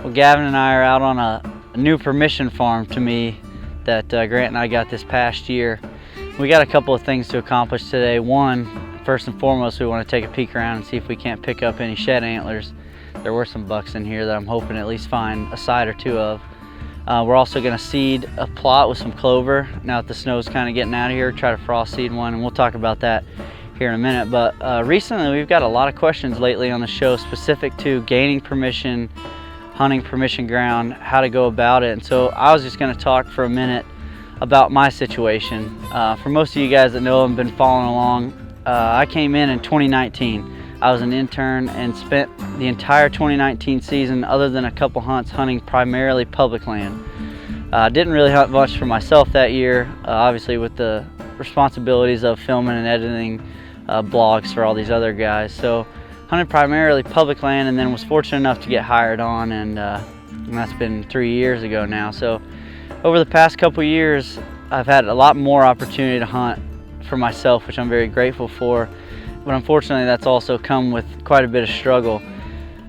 Well, Gavin and I are out on a new permission farm to me that Grant and I got this past year. We got a couple of things to accomplish today. One, first and foremost, we want to take a peek around and see if we can't pick up any shed antlers. There were some bucks in here that I'm hoping to at least find a side or two of. We're also going to seed a plot with some clover now that the snow's kind of getting out of here, try to frost seed one, and we'll talk about that here in a minute. But recently we've got a lot of questions lately on the show specific to gaining permission, hunting permission ground, how to go about it. And so I was just going to talk for a minute about my situation. For most of you guys that know and been following along, I came in 2019. I was an intern and spent the entire 2019 season, other than a couple hunts, hunting primarily public land. Didn't really hunt much for myself that year, obviously with the responsibilities of filming and editing blogs for all these other guys. So hunted primarily public land, and then was fortunate enough to get hired on, and that's been 3 years ago now. So over the past couple years, I've had a lot more opportunity to hunt for myself, which I'm very grateful for. But unfortunately, that's also come with quite a bit of struggle.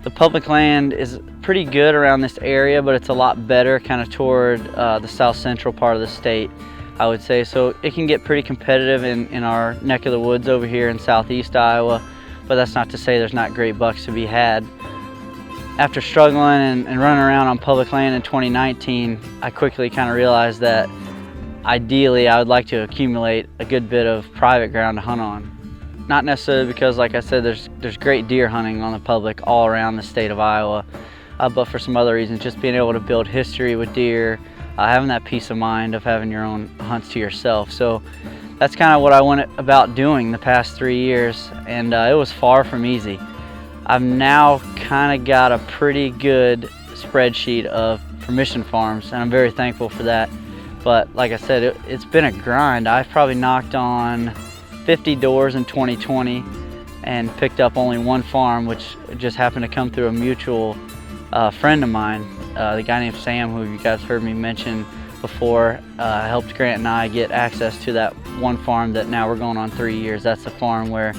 The public land is pretty good around this area, but it's a lot better kind of toward the south central part of the state, I would say. So it can get pretty competitive in our neck of the woods over here in southeast Iowa, but that's not to say there's not great bucks to be had. After struggling and running around on public land in 2019, I quickly kind of realized that ideally I would like to accumulate a good bit of private ground to hunt on. Not necessarily because, like I said, there's great deer hunting on the public all around the state of Iowa, but for some other reasons, just being able to build history with deer, having that peace of mind of having your own hunts to yourself. So that's kind of what I went about doing the past 3 years, and it was far from easy. I've now kind of got a pretty good spreadsheet of permission farms, and I'm very thankful for that. But like I said, it's been a grind. I've probably knocked on 50 doors in 2020 and picked up only one farm, which just happened to come through a mutual friend of mine, the guy named Sam, who you guys heard me mention before, helped Grant and I get access to that one farm that now we're going on 3 years. That's the farm where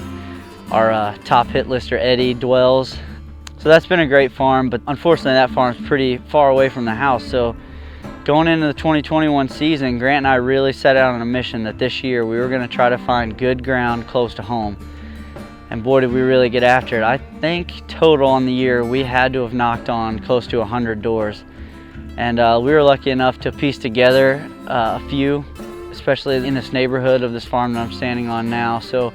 our top hit lister Eddie dwells. So that's been a great farm, but unfortunately that farm's pretty far away from the house. So going into the 2021 season, Grant and I really set out on a mission that this year we were going to try to find good ground close to home. And boy, did we really get after it. I think total on the year we had to have knocked on close to 100 doors. And we were lucky enough to piece together a few, especially in this neighborhood of this farm that I'm standing on now. So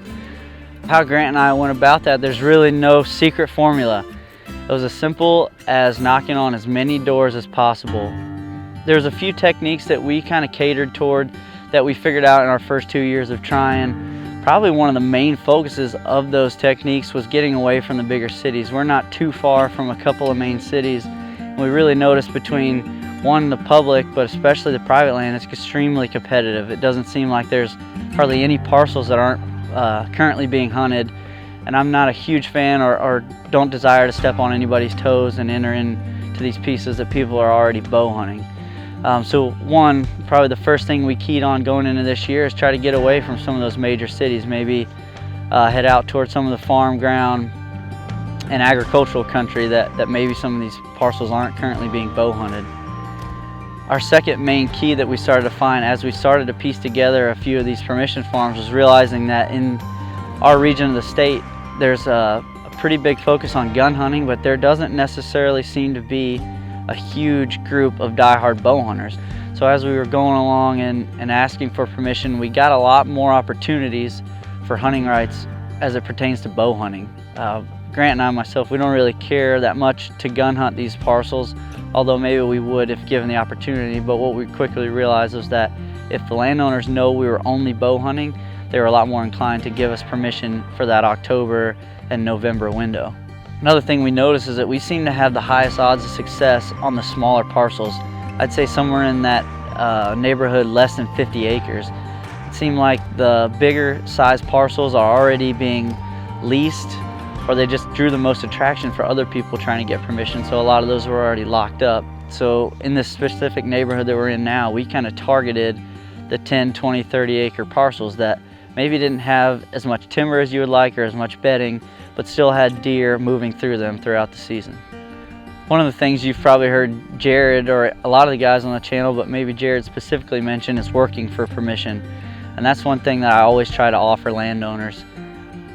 how Grant and I went about that, there's really no secret formula. It was as simple as knocking on as many doors as possible. There's a few techniques that we kind of catered toward that we figured out in our first 2 years of trying. Probably one of the main focuses of those techniques was getting away from the bigger cities. We're not too far from a couple of main cities. And we really noticed between the public, but especially the private land, it's extremely competitive. It doesn't seem like there's hardly any parcels that aren't currently being hunted. And I'm not a huge fan or don't desire to step on anybody's toes and enter into these pieces that people are already bow hunting. So probably the first thing we keyed on going into this year is try to get away from some of those major cities, maybe head out towards some of the farm ground and agricultural country that maybe some of these parcels aren't currently being bow hunted. Our second main key that we started to find as we started to piece together a few of these permission farms was realizing that in our region of the state, there's a pretty big focus on gun hunting, but there doesn't necessarily seem to be a huge group of die-hard bow hunters. So as we were going along and asking for permission, we got a lot more opportunities for hunting rights as it pertains to bow hunting. Grant and I myself, we don't really care that much to gun hunt these parcels, although maybe we would if given the opportunity. But what we quickly realized was that if the landowners know we were only bow hunting, they were a lot more inclined to give us permission for that October and November window. Another thing we noticed is that we seem to have the highest odds of success on the smaller parcels. I'd say somewhere in that neighborhood less than 50 acres. It seemed like the bigger size parcels are already being leased, or they just drew the most attraction for other people trying to get permission, so a lot of those were already locked up. So in this specific neighborhood that we're in now, we kind of targeted the 10, 20, 30 acre parcels that maybe didn't have as much timber as you would like or as much bedding, but still had deer moving through them throughout the season. One of the things you've probably heard Jared or a lot of the guys on the channel, but maybe Jared specifically mention, is working for permission. And that's one thing that I always try to offer landowners.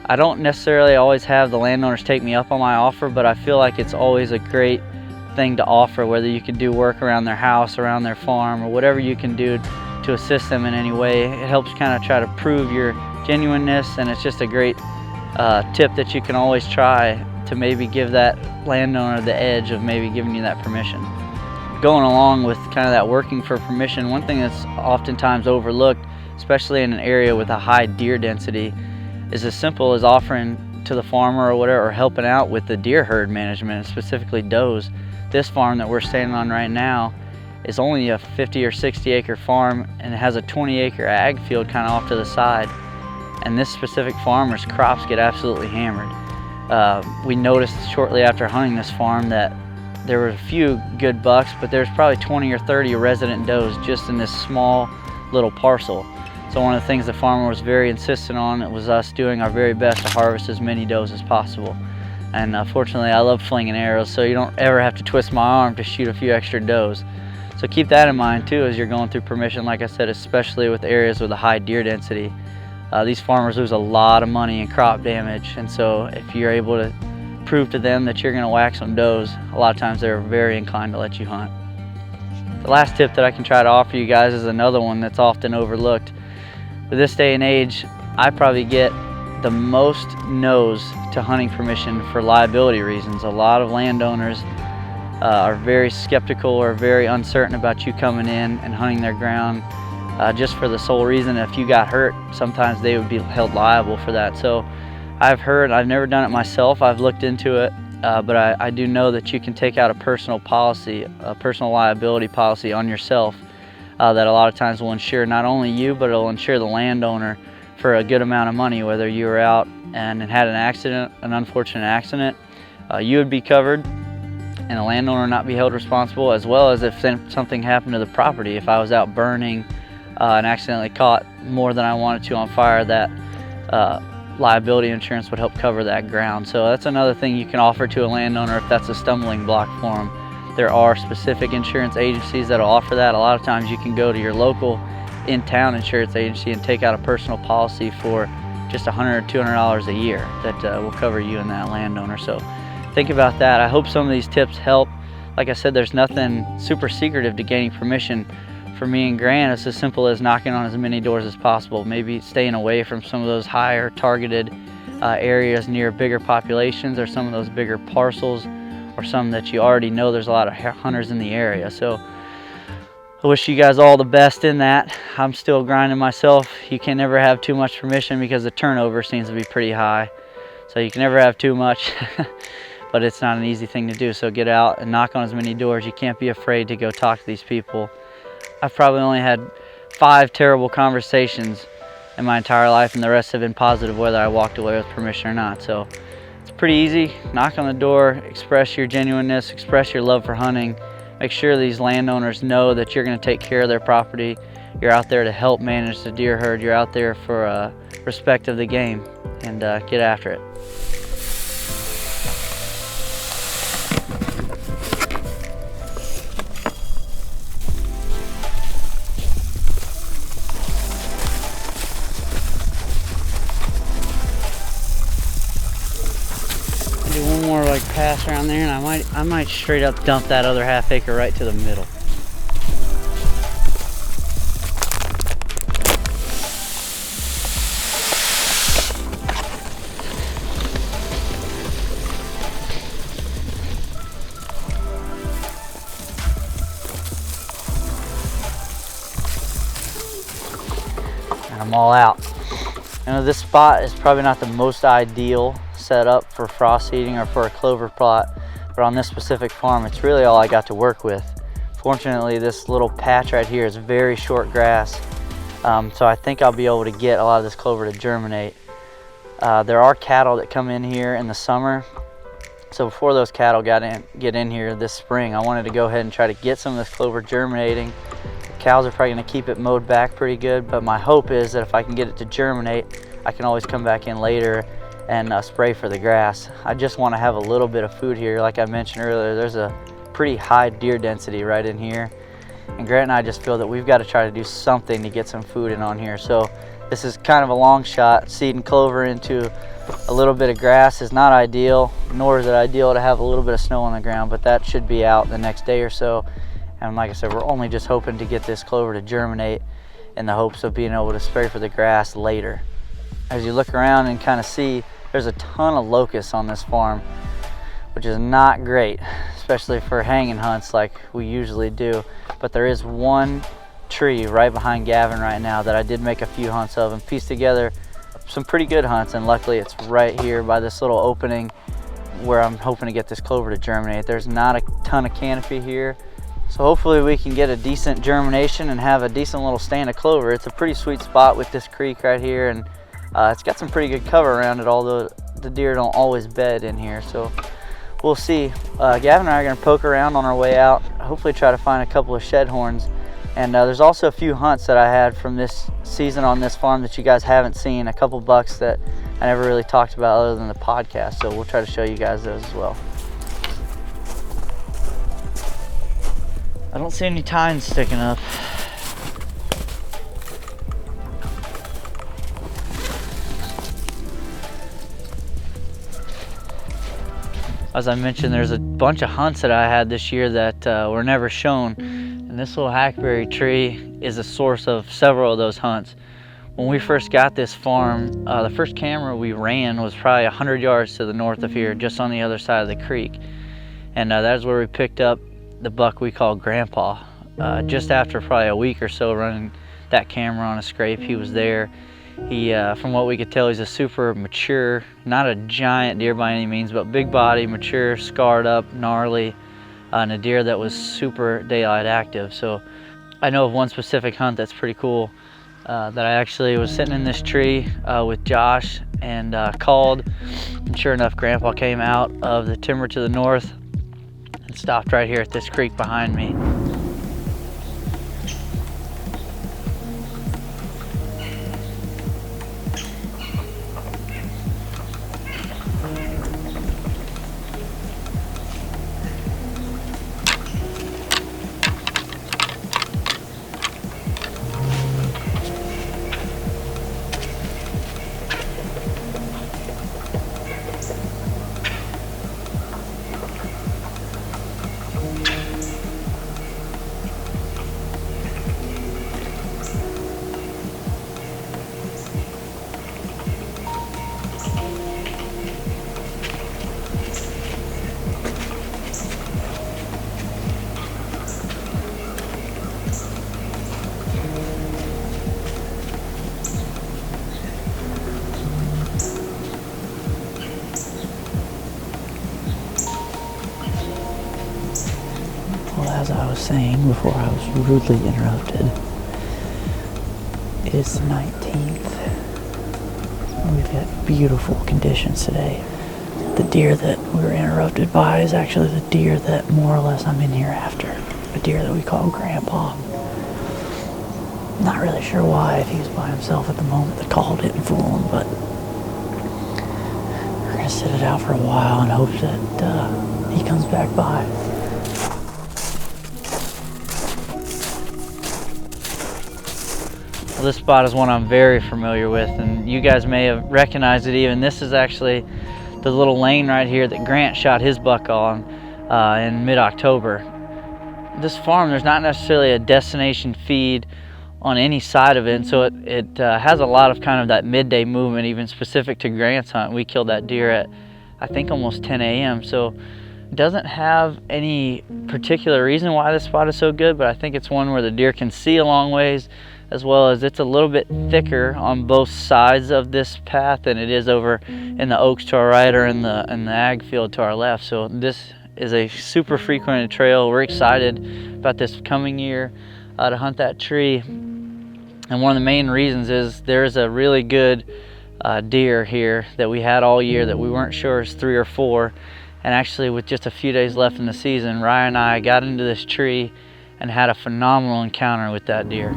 I don't necessarily always have the landowners take me up on my offer, but I feel like it's always a great thing to offer, whether you can do work around their house, around their farm, or whatever you can do to assist them in any way. It helps kind of try to prove your genuineness, and it's just a great tip that you can always try to maybe give that landowner the edge of maybe giving you that permission. Going along with kind of that working for permission, one thing that's oftentimes overlooked, especially in an area with a high deer density, is as simple as offering to the farmer or whatever, or helping out with the deer herd management, specifically does. This farm that we're standing on right now is only a 50 or 60 acre farm, and it has a 20 acre ag field kind of off to the side. And this specific farmer's crops get absolutely hammered. We noticed shortly after hunting this farm that there were a few good bucks, but there's probably 20 or 30 resident does just in this small little parcel. So one of the things the farmer was very insistent on was us doing our very best to harvest as many does as possible. And fortunately, I love flinging arrows, so you don't ever have to twist my arm to shoot a few extra does. So keep that in mind too as you're going through permission, like I said, especially with areas with a high deer density. These farmers lose a lot of money in crop damage, and so if you're able to prove to them that you're going to whack some does, a lot of times they're very inclined to let you hunt. The last tip that I can try to offer you guys is another one that's often overlooked. With this day and age, I probably get the most no's to hunting permission for liability reasons. A lot of landowners are very skeptical or very uncertain about you coming in and hunting their ground, just for the sole reason if you got hurt, sometimes they would be held liable for that. So I've heard, I've never done it myself, I've looked into it, but I do know that you can take out a personal policy, a personal liability policy on yourself that a lot of times will insure not only you, but it'll insure the landowner for a good amount of money. Whether you were out and had an accident, an unfortunate accident, you would be covered and the landowner not be held responsible, as well as if something happened to the property. If I was out burning and accidentally caught more than I wanted to on fire, that liability insurance would help cover that ground. So that's another thing you can offer to a landowner if that's a stumbling block for them. There are specific insurance agencies that will offer that. A lot of times you can go to your local in-town insurance agency and take out a personal policy for just $100 or $200 a year that will cover you and that landowner. So think about that. I hope some of these tips help. Like I said, there's nothing super secretive to gaining permission. For me and Grant, it's as simple as knocking on as many doors as possible, maybe staying away from some of those higher targeted areas near bigger populations, or some of those bigger parcels, or some that you already know there's a lot of hunters in the area. So I wish you guys all the best in that. I'm still grinding myself. You can never have too much permission because the turnover seems to be pretty high. So you can never have too much, but it's not an easy thing to do. So get out and knock on as many doors. You can't be afraid to go talk to these people. I've probably only had 5 terrible conversations in my entire life, and the rest have been positive, whether I walked away with permission or not. So it's pretty easy. Knock on the door, express your genuineness, express your love for hunting. Make sure these landowners know that you're going to take care of their property. You're out there to help manage the deer herd. You're out there for respect of the game, and get after it. Do one more like pass around there, and I might straight up dump that other half acre right to the middle. And I'm all out. You know, this spot is probably not the most ideal setup for frost seeding or for a clover plot, but on this specific farm, it's really all I got to work with. Fortunately, this little patch right here is very short grass, so I think I'll be able to get a lot of this clover to germinate. There are cattle that come in here in the summer, so before those cattle get in here this spring, I wanted to go ahead and try to get some of this clover germinating. The cows are probably going to keep it mowed back pretty good, but my hope is that if I can get it to germinate, I can always come back in later and spray for the grass. I just want to have a little bit of food here. Like I mentioned earlier, there's a pretty high deer density right in here, and Grant and I just feel that we've got to try to do something to get some food in on here. So this is kind of a long shot. Seeding clover into a little bit of grass is not ideal, nor is it ideal to have a little bit of snow on the ground, but that should be out the next day or so. And like I said, we're only just hoping to get this clover to germinate in the hopes of being able to spray for the grass later. As you look around and kind of see, there's a ton of locusts on this farm, which is not great, especially for hanging hunts like we usually do. But there is one tree right behind Gavin right now that I did make a few hunts of and pieced together some pretty good hunts, and luckily it's right here by this little opening where I'm hoping to get this clover to germinate. There's not a ton of canopy here, so hopefully we can get a decent germination and have a decent little stand of clover. It's a pretty sweet spot with this creek right here, and it's got some pretty good cover around it, although the deer don't always bed in here, so we'll see. Gavin and I are gonna poke around on our way out, hopefully try to find a couple of shed horns. And there's also a few hunts that I had from this season on this farm that you guys haven't seen, a couple bucks that I never really talked about other than the podcast, so we'll try to show you guys those as well. I don't see any tines sticking up. As I mentioned, there's a bunch of hunts that I had this year that were never shown. And this little hackberry tree is a source of several of those hunts. When we first got this farm, the first camera we ran was probably 100 yards to the north of here, just on the other side of the creek. And that's where we picked up the buck we call Grandpa. Just after probably a week or so running that camera on a scrape, he was there. He, from what we could tell, he's a super mature, not a giant deer by any means, but big body, mature, scarred up, gnarly, and a deer that was super daylight active. So I know of one specific hunt that's pretty cool, that I actually was sitting in this tree with Josh and called, and sure enough, Grandpa came out of the timber to the north and stopped right here at this creek behind me. Well, as I was saying before I was rudely interrupted, it is the 19th. We've got beautiful conditions today. The deer that we were interrupted by is actually the deer that more or less I'm in here after. A deer that we call Grandpa. Not really sure why, if he was by himself at the moment the call didn't fool him, but we're gonna sit it out for a while and hope that he comes back by. Well, this spot is one I'm very familiar with, and you guys may have recognized it even. This is actually the little lane right here that Grant shot his buck on in mid-October. This farm, there's not necessarily a destination feed on any side of it, and so it has a lot of kind of that midday movement, even specific to Grant's hunt. We killed that deer at, I think, almost 10 a.m. So it doesn't have any particular reason why this spot is so good, but I think it's one where the deer can see a long ways, as well as it's a little bit thicker on both sides of this path than it is over in the oaks to our right or in the ag field to our left. So this is a super frequented trail. We're excited about this coming year to hunt that tree. And one of the main reasons is there's a really good deer here that we had all year that we weren't sure is 3 or 4. And actually, with just a few days left in the season, Ryan and I got into this tree and had a phenomenal encounter with that deer.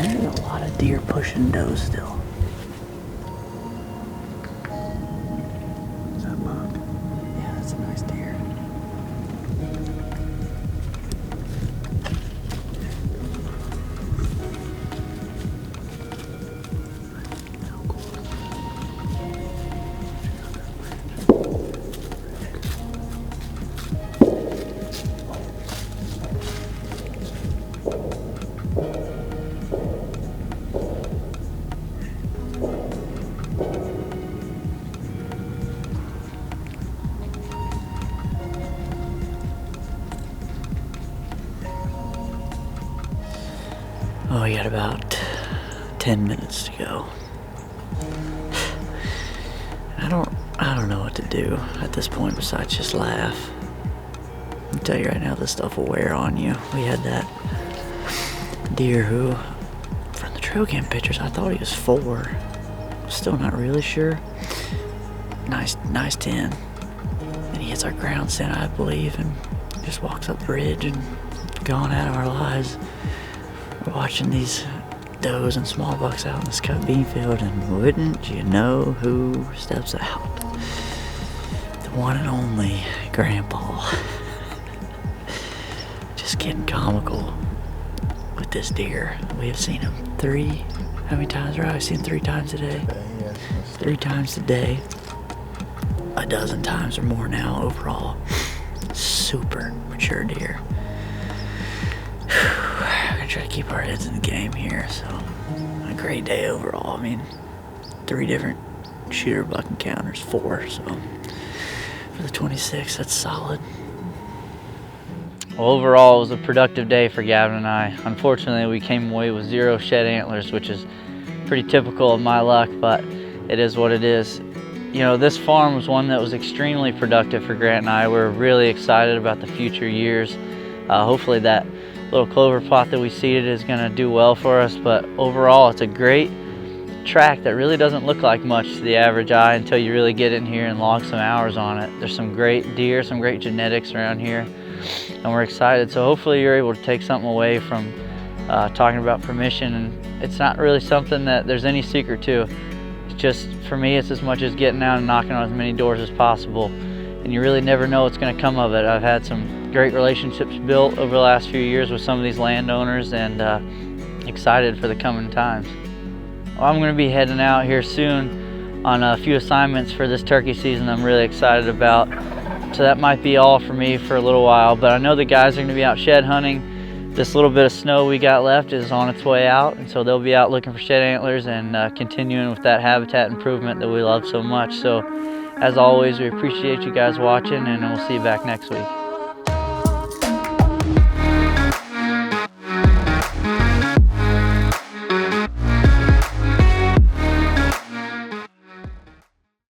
There's a lot of deer pushing does still. Is that a buck? Yeah, that's a nice deer. Oh, we got about 10 minutes to go. I don't know what to do at this point besides just laugh. I'll tell you right now, this stuff will wear on you. We had that deer who, from the trail cam pictures, I thought he was 4. Still not really sure. Nice 10. And he hits our ground scent, I believe, and just walks up the ridge and gone out of our lives. We're watching these does and small bucks out in this cut bean field, and wouldn't you know who steps out? The one and only Grandpa. Just getting comical with this deer. We have seen him how many times, right? I've seen him 3 times today. 3 times today. A dozen times or more now overall. Super mature deer. We're gonna try to keep our heads in the game here, so a great day overall. I mean, 3 different shooter buck encounters, 4, so for the 26th, that's solid. Well, overall, it was a productive day for Gavin and I. Unfortunately, we came away with 0 shed antlers, which is pretty typical of my luck, but it is what it is. You know, this farm was one that was extremely productive for Grant and I. We're really excited about the future years. Hopefully that little clover plot that we seeded is going to do well for us, but overall it's a great track that really doesn't look like much to the average eye until you really get in here and log some hours on it. There's some great deer, some great genetics around here, and we're excited. So hopefully you're able to take something away from talking about permission. And it's not really something that there's any secret to. It's just, for me, it's as much as getting out and knocking on as many doors as possible, and you really never know what's going to come of it. I've had some great relationships built over the last few years with some of these landowners, and excited for the coming times. Well, I'm going to be heading out here soon on a few assignments for this turkey season I'm really excited about. So that might be all for me for a little while, but I know the guys are going to be out shed hunting. This little bit of snow we got left is on its way out, and so they'll be out looking for shed antlers and continuing with that habitat improvement that we love so much. So as always, we appreciate you guys watching, and we'll see you back next week.